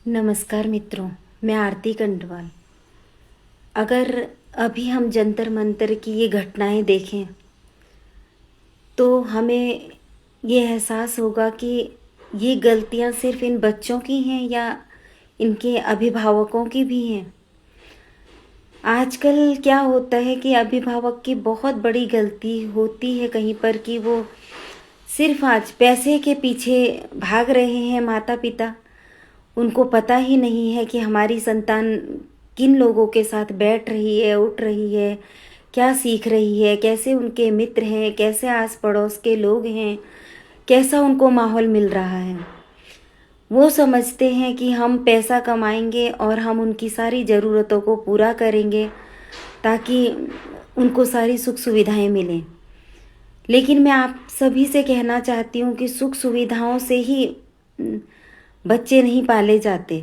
नमस्कार मित्रों, मैं आरती कंडवाल। अगर अभी हम जंतर मंतर की ये घटनाएं देखें तो हमें ये एहसास होगा कि ये गलतियां सिर्फ इन बच्चों की हैं या इनके अभिभावकों की भी हैं। आजकल क्या होता है कि अभिभावक की बहुत बड़ी गलती होती है कहीं पर कि वो सिर्फ आज पैसे के पीछे भाग रहे हैं। माता पिता उनको पता ही नहीं है कि हमारी संतान किन लोगों के साथ बैठ रही है, उठ रही है, क्या सीख रही है, कैसे उनके मित्र हैं, कैसे आस पड़ोस के लोग हैं, कैसा उनको माहौल मिल रहा है। वो समझते हैं कि हम पैसा कमाएंगे और हम उनकी सारी ज़रूरतों को पूरा करेंगे ताकि उनको सारी सुख सुविधाएं मिलें। लेकिन मैं आप सभी से कहना चाहती हूँ कि सुख सुविधाओं से ही बच्चे नहीं पाले जाते।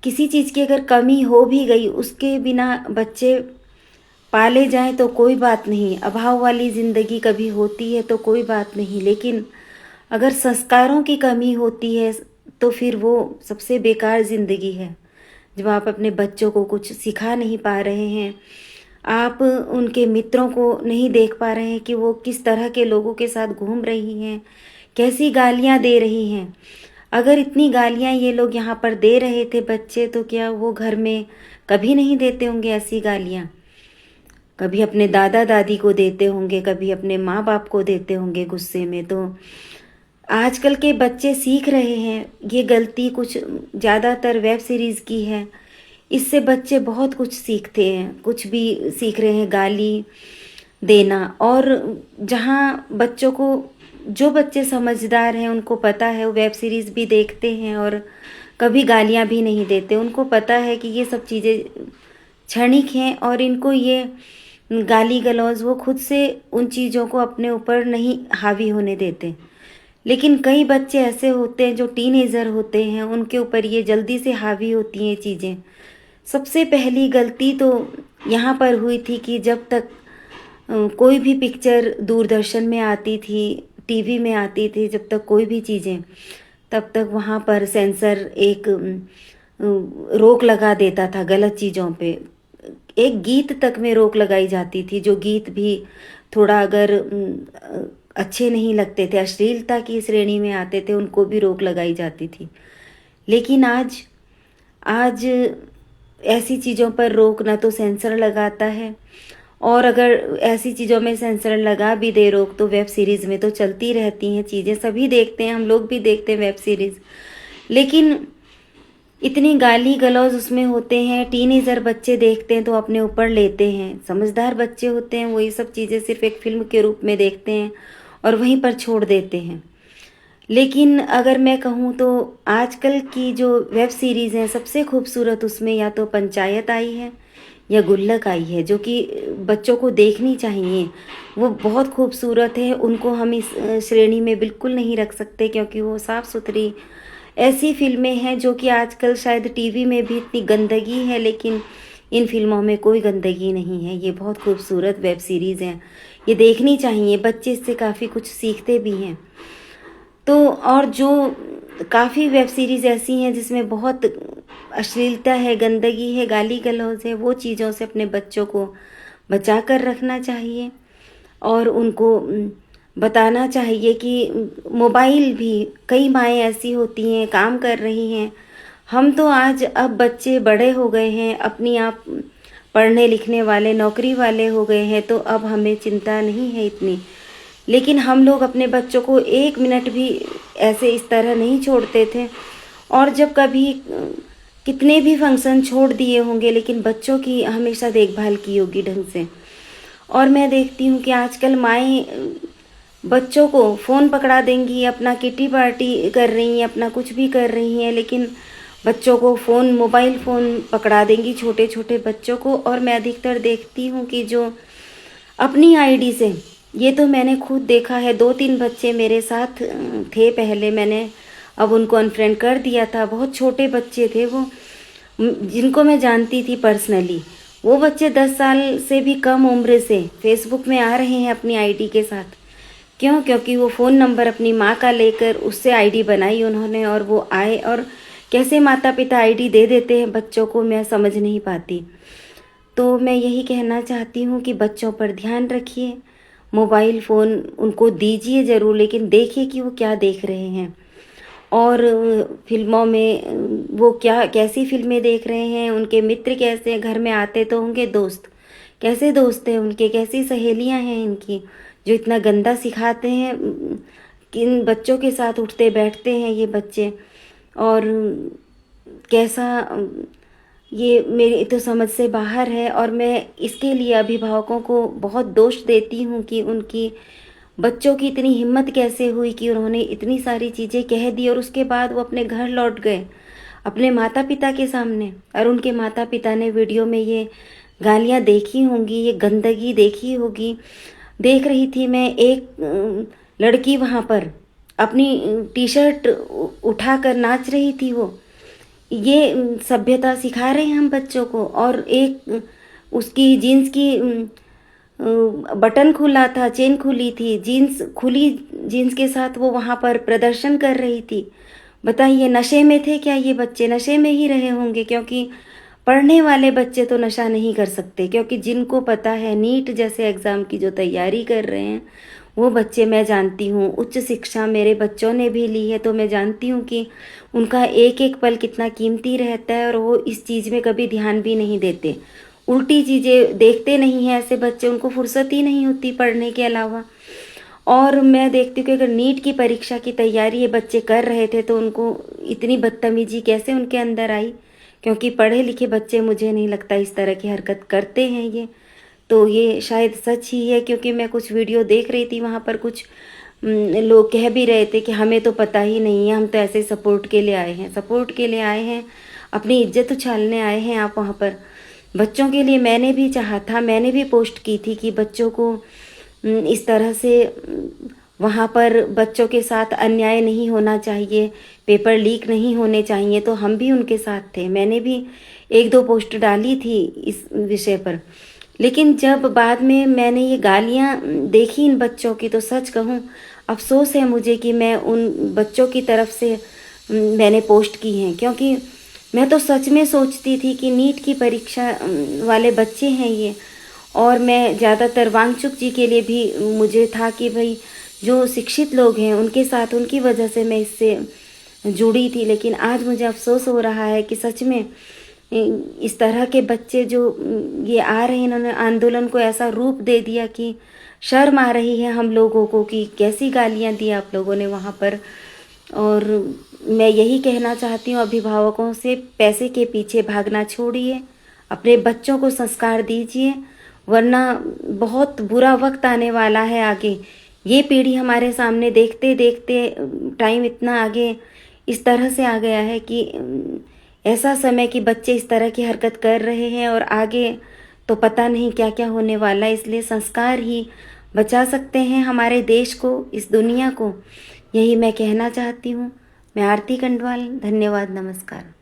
किसी चीज़ की अगर कमी हो भी गई उसके बिना बच्चे पाले जाएं तो कोई बात नहीं, अभाव वाली ज़िंदगी कभी होती है तो कोई बात नहीं। लेकिन अगर संस्कारों की कमी होती है तो फिर वो सबसे बेकार ज़िंदगी है। जब आप अपने बच्चों को कुछ सिखा नहीं पा रहे हैं, आप उनके मित्रों को नहीं देख पा रहे हैं कि वो किस तरह के लोगों के साथ घूम रही हैं, कैसी गालियाँ दे रही हैं। अगर इतनी गालियाँ ये लोग यहाँ पर दे रहे थे बच्चे, तो क्या वो घर में कभी नहीं देते होंगे ऐसी गालियाँ? कभी अपने दादा दादी को देते होंगे, कभी अपने माँ बाप को देते होंगे गुस्से में। तो आजकल के बच्चे सीख रहे हैं ये गलती कुछ ज़्यादातर वेब सीरीज़ की है। इससे बच्चे बहुत कुछ सीखते हैं, कुछ भी सीख रहे हैं, गाली देना। और जहाँ बच्चों को, जो बच्चे समझदार हैं उनको पता है, वो वेब सीरीज़ भी देखते हैं और कभी गालियाँ भी नहीं देते। उनको पता है कि ये सब चीज़ें क्षणिक हैं और इनको ये गाली गलौज वो खुद से उन चीज़ों को अपने ऊपर नहीं हावी होने देते। लेकिन कई बच्चे ऐसे होते हैं जो टीनेजर होते हैं, उनके ऊपर ये जल्दी से हावी होती हैं चीज़ें। सबसे पहली गलती तो यहाँ पर हुई थी कि जब तक कोई भी पिक्चर दूरदर्शन में आती थी, टीवी में आती थी, जब तक कोई भी चीज़ें, तब तक वहाँ पर सेंसर एक रोक लगा देता था गलत चीज़ों पे। एक गीत तक में रोक लगाई जाती थी, जो गीत भी थोड़ा अगर अच्छे नहीं लगते थे, अश्लीलता की श्रेणी में आते थे, उनको भी रोक लगाई जाती थी। लेकिन आज आज ऐसी चीज़ों पर रोक ना तो सेंसर लगाता है, और अगर ऐसी चीज़ों में सेंसर लगा भी दे रोक तो वेब सीरीज़ में तो चलती रहती हैं चीज़ें, सभी देखते हैं, हम लोग भी देखते हैं वेब सीरीज़। लेकिन इतनी गाली गलौज उसमें होते हैं, टीनेजर बच्चे देखते हैं तो अपने ऊपर लेते हैं। समझदार बच्चे होते हैं वो ये सब चीज़ें सिर्फ एक फिल्म के रूप में देखते हैं और वहीं पर छोड़ देते हैं। लेकिन अगर मैं कहूँ तो आजकल की जो वेब सीरीज़ हैं, सबसे खूबसूरत उसमें या तो पंचायत आई है या गुल्लक आई है, जो कि बच्चों को देखनी चाहिए। वो बहुत खूबसूरत है, उनको हम इस श्रेणी में बिल्कुल नहीं रख सकते क्योंकि वो साफ़ सुथरी ऐसी फिल्में हैं जो कि आजकल शायद टीवी में भी इतनी गंदगी है, लेकिन इन फिल्मों में कोई गंदगी नहीं है। ये बहुत खूबसूरत वेब सीरीज़ हैं, ये देखनी चाहिए, बच्चे इससे काफ़ी कुछ सीखते भी हैं। तो और जो काफ़ी वेब सीरीज़ ऐसी हैं जिसमें बहुत अश्लीलता है, गंदगी है, गाली गलौज है, वो चीज़ों से अपने बच्चों को बचा कर रखना चाहिए और उनको बताना चाहिए कि मोबाइल भी, कई माएँ ऐसी होती हैं काम कर रही हैं। हम तो आज अब बच्चे बड़े हो गए हैं, अपनी आप पढ़ने लिखने वाले, नौकरी वाले हो गए हैं, तो अब हमें चिंता नहीं है इतनी। लेकिन हम लोग अपने बच्चों को एक मिनट भी ऐसे इस तरह नहीं छोड़ते थे। और जब कभी कितने भी फंक्शन छोड़ दिए होंगे, लेकिन बच्चों की हमेशा देखभाल की होगी ढंग से। और मैं देखती हूँ कि आजकल माएँ बच्चों को फ़ोन पकड़ा देंगी, अपना किटी पार्टी कर रही हैं, अपना कुछ भी कर रही हैं, लेकिन बच्चों को फ़ोन, मोबाइल फ़ोन पकड़ा देंगी, छोटे छोटे बच्चों को। और मैं अधिकतर देखती हूँ कि जो अपनी आईडी से, ये तो मैंने खुद देखा है, 2-3 बच्चे मेरे साथ थे पहले, मैंने अब उनको अनफ्रेंड कर दिया था। बहुत छोटे बच्चे थे वो, जिनको मैं जानती थी पर्सनली। वो बच्चे 10 साल से भी कम उम्र से फेसबुक में आ रहे हैं अपनी आईडी के साथ। क्यों? क्योंकि वो फ़ोन नंबर अपनी माँ का लेकर उससे आईडी बनाई उन्होंने और वो आए। और कैसे माता पिता आईडी दे देते हैं बच्चों को, मैं समझ नहीं पाती। तो मैं यही कहना चाहती हूँ कि बच्चों पर ध्यान रखिए, मोबाइल फ़ोन उनको दीजिए ज़रूर, लेकिन देखिए कि वो क्या देख रहे हैं और फिल्मों में वो क्या कैसी फिल्में देख रहे हैं, उनके मित्र कैसे हैं, घर में आते तो होंगे दोस्त, कैसे दोस्त हैं उनके, कैसी सहेलियां हैं इनकी, जो इतना गंदा सिखाते हैं, किन बच्चों के साथ उठते बैठते हैं ये बच्चे, और कैसा ये मेरी तो समझ से बाहर है। और मैं इसके लिए अभिभावकों को बहुत दोष देती हूँ कि उनकी बच्चों की इतनी हिम्मत कैसे हुई कि उन्होंने इतनी सारी चीज़ें कह दी और उसके बाद वो अपने घर लौट गए अपने माता पिता के सामने, और उनके माता पिता ने वीडियो में ये गालियाँ देखी होंगी, ये गंदगी देखी होगी। देख रही थी मैं एक लड़की वहाँ पर अपनी टी शर्ट उठाकर नाच रही थी, वो ये सभ्यता सिखा रहे हैं हम बच्चों को। और एक उसकी जीन्स की बटन खुला था, चेन खुली थी, जीन्स खुली जीन्स के साथ वो वहाँ पर प्रदर्शन कर रही थी। बताइए नशे में थे क्या ये बच्चे? नशे में ही रहे होंगे, क्योंकि पढ़ने वाले बच्चे तो नशा नहीं कर सकते, क्योंकि जिनको पता है नीट जैसे एग्ज़ाम की जो तैयारी कर रहे हैं वो बच्चे, मैं जानती हूँ उच्च शिक्षा मेरे बच्चों ने भी ली है, तो मैं जानती हूँ कि उनका एक एक पल कितना कीमती रहता है और वो इस चीज़ में कभी ध्यान भी नहीं देते, उल्टी चीज़ें देखते नहीं हैं ऐसे बच्चे, उनको फुर्सत ही नहीं होती पढ़ने के अलावा। और मैं देखती हूँ कि अगर नीट की परीक्षा की तैयारी ये बच्चे कर रहे थे तो उनको इतनी बदतमीजी कैसे उनके अंदर आई, क्योंकि पढ़े लिखे बच्चे मुझे नहीं लगता इस तरह की हरकत करते हैं ये। तो ये शायद सच ही है, क्योंकि मैं कुछ वीडियो देख रही थी, वहाँ पर कुछ लोग कह भी रहे थे कि हमें तो पता ही नहीं है, हम तो ऐसे सपोर्ट के लिए आए हैं, सपोर्ट के लिए आए हैं, अपनी इज्जत उछालने आए हैं आप वहाँ पर। बच्चों के लिए मैंने भी चाहा था, मैंने भी पोस्ट की थी कि बच्चों को इस तरह से वहाँ पर बच्चों के साथ अन्याय नहीं होना चाहिए, पेपर लीक नहीं होने चाहिए, तो हम भी उनके साथ थे। मैंने भी एक दो पोस्ट डाली थी इस विषय पर। लेकिन जब बाद में मैंने ये गालियाँ देखी इन बच्चों की, तो सच कहूँ अफसोस है मुझे कि मैं उन बच्चों की तरफ से मैंने पोस्ट की हैं, क्योंकि मैं तो सच में सोचती थी कि नीट की परीक्षा वाले बच्चे हैं ये। और मैं ज़्यादातर वांगचुक जी के लिए भी मुझे था कि भाई जो शिक्षित लोग हैं उनके साथ, उनकी वजह से मैं इससे जुड़ी थी। लेकिन आज मुझे अफसोस हो रहा है कि सच में इस तरह के बच्चे जो ये आ रहे हैं, इन्होंने आंदोलन को ऐसा रूप दे दिया कि शर्म आ रही है हम लोगों को कि कैसी गालियां दी आप लोगों ने वहाँ पर। और मैं यही कहना चाहती हूँ अभिभावकों से, पैसे के पीछे भागना छोड़िए, अपने बच्चों को संस्कार दीजिए, वरना बहुत बुरा वक्त आने वाला है आगे। ये पीढ़ी हमारे सामने देखते देखते टाइम इतना आगे इस तरह से आ गया है कि ऐसा समय कि बच्चे इस तरह की हरकत कर रहे हैं और आगे तो पता नहीं क्या क्या होने वाला है। इसलिए संस्कार ही बचा सकते हैं हमारे देश को, इस दुनिया को, यही मैं कहना चाहती हूँ। मैं आरती कंडवाल, धन्यवाद, नमस्कार।